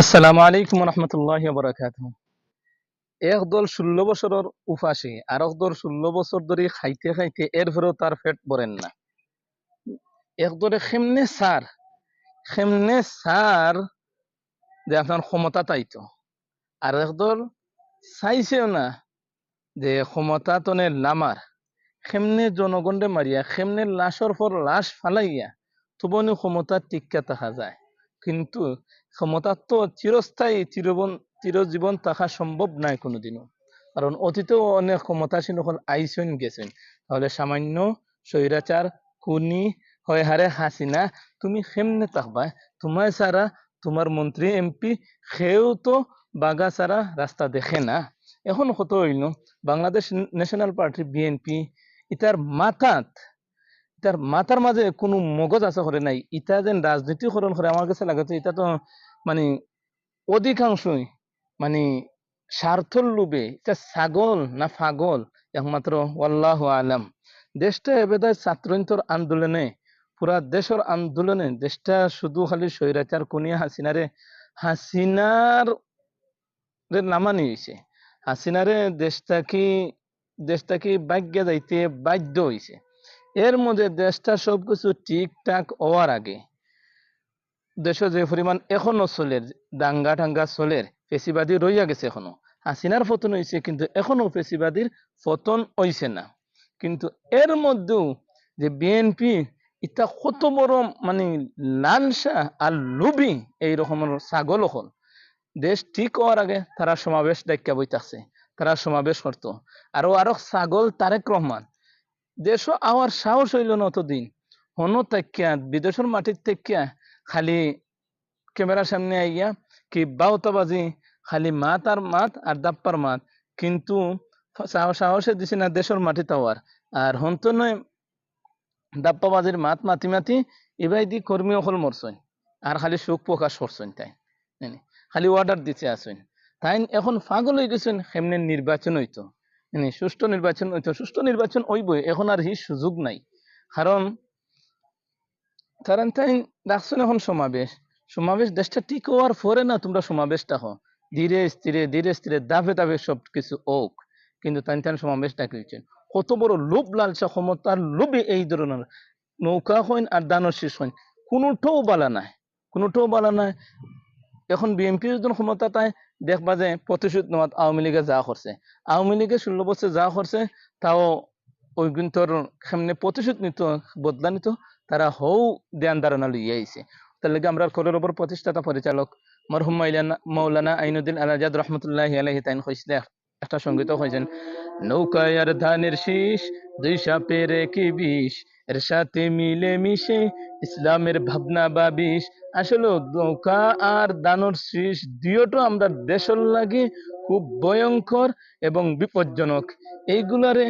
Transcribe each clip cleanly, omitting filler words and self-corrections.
আসসালামু আলাইকুম রহমতুল্লাহ বরাকাতুহ। একদল 16 বছরের উপাসী আর একদল 16 বছর ধরে খাইতে খাইতে এরপরেও তার পেট ভরেন না। একদলে খেমনে সার যে আপনার ক্ষমতা তাইতো, আর একদল চাইছেও না যে ক্ষমতা তনে নামার, খেমনে জনগণে মারিয়া খেমনে লাশের পর লাশ ফালাইয়া তবনি ক্ষমতা টিকা থাকা যায়। কিন্তু ক্ষমতা তো চিরস্থায়ী চিরজীবন থাকা সম্ভব নয় কোনোদিনও। কারণ অতীতেও অনেক ক্ষমতাসীন হল আইসন গেছেন। তাহলে সামান্য স্বৈরাচার খুনি হয় হারে হাসিনা, তুমি কেমনে থাকবা? তোমার সারা তোমার মন্ত্রী এমপি সেও তো বাগা সারা রাস্তা দেখে না। এখন কত হইল বাংলাদেশ ন্যাশনাল পার্টি বিএনপি, ইতার মাথাত ইতার মাথার মাঝে কোনো মগজ আছে করে নাই। ইটা যেন রাজনীতিকরণ করে আমার কাছে লাগে এটা তো মানে অধিকাংশই মানে স্বার্থর লোভে। এটা ছাগল না পাগল একমাত্র আল্লাহু আলাম। দেশটা এবেদায় ছাত্রন্তর আন্দোলনে, পুরা দেশের আন্দোলনে দেশটা শুধু খালি স্বৈরাচার কোনিয়া হাসিনার নামানি হয়েছে। হাসিনারে দেশটা কি ভাগ্য যাইতে বাধ্য হয়েছে। এর মধ্যে দেশটা সবকিছু ঠিকঠাক হওয়ার আগে দেশে যে পরিমাণ এখনো চলের দাঙ্গা টাঙ্গা চলের, ফেসিবাদী রইয়া গেছে। এখনো হাসিনার পতন হয়েছে কিন্তু এখনো ফেসিবাদীর পতন হইছে না। কিন্তু এর মধ্যেও যে বিএনপি এটা কত বড় মানে লালসা আর লোভী এই রকমের ছাগল হল। দেশ ঠিক হওয়ার আগে তারা সমাবেশ ডাক্কা বইতাছে, তারা সমাবেশ করতো। আরো ছাগল তারেক রহমান দেশ আওয়ার সাহস হইল না অতদিন। হন তাকিয়া বিদেশের মাটির তাকিয়া খালি ক্যামেরার সামনে আইয়া কি বাউতাবাজি, খালি মাত আর দাপ্পার মাত। কিন্তু সাহসে দিছে না দেশের মাটি তাওয়ার। আর হন্ত নয় দাপ্পাবাজির মাত মাতি মাতি এবার দি কর্মী অকল মরছেন আর খালি শোক প্রকাশ করছেন। তাই খালি অর্ডার দিতে আসেন। তাই এখন পাগল হয়ে গেছেন সেমনে নির্বাচন হইতো, সুষ্ঠু নির্বাচন হইবই। এখন আর হি সুযোগ নাই। কারণ তাই ডাকছেন এখন সমাবেশ দেশটা ঠিক হওয়ার পরে না তোমরা সমাবেশটা হো ধীরে স্থিরে দাফে দাফে সবকিছু হোক। কিন্তু তাই সমাবেশ ডাকিয়েছেন। কত বড় লোভ লালসা ক্ষমতার লোভে এই ধরনের নৌকা হইন আর দানর শীষ হইন কোনোটাও বালা নাই। এখন বিএনপি যদি ক্ষমতা তাই দেখবা যে প্রতিশোধ নেওয়াত আওয়ামী লীগে যা করছে, আওয়ামী লীগে 16 বছর যা করছে তাও ওই কিন্তু সামনে প্রতিশোধ নিত, বদলা নিত। তারা হৌ ধ্যান ধারণা লইয়া আইছে। তার লেগে আমরা কোরের ওপর প্রতিষ্ঠাতা পরিচালক মরহুম মৌলানা আইনুদ্দিন আলাজাদ রহমতুল্লাহ আলাইহি তাইন কইছিল একটা সঙ্গীত কইছেন, নৌকায় আর ধানের শীষ দুই সাপের একই বিষ, এর সাথে মিলে মিশে ইসলামের ভাবনা বা বিষ। আসলে নৌকা আর দানর শীষ দুইটো আমরা দেশের লাগে খুব ভয়ঙ্কর এবং বিপজ্জনক। এইগুলারে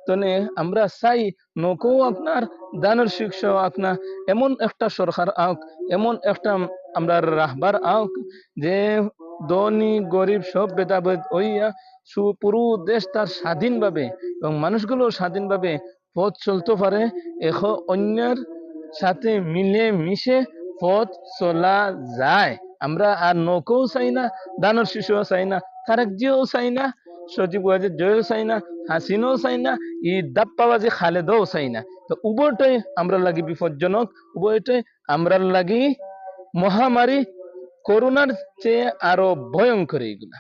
তনে আমরা চাই নৌকাও আপনার দানের শীর্ষ আপনার এমন একটা সরকার আওক, এমন একটা আমরা রাহবার আওক যে ধনী গরিব সব ভেদাভেদ হইয়া পুরো দেশ তার স্বাধীনভাবে এবং মানুষগুলো স্বাধীনভাবে পথ চলতে পারে। এখন অন্যের সাথে মিলে মিশে পথ চলা যায়। আমরা আর নৌকাও চাই না, দানর শিশুও চাই না, তারেক জিয়াও চাই না, সজীব ওয়াজেদ জয়ও চাই না, হাসিনাও চাই না, ই দাপ্পাবাজি খালেদাও চাই না। তো উভয়টাই আমরা লাগি বিপজ্জনক, উভয়টাই আমরা লাগি মহামারী, করোনার চেয়ে আরো ভয়ঙ্কর এইগুলা।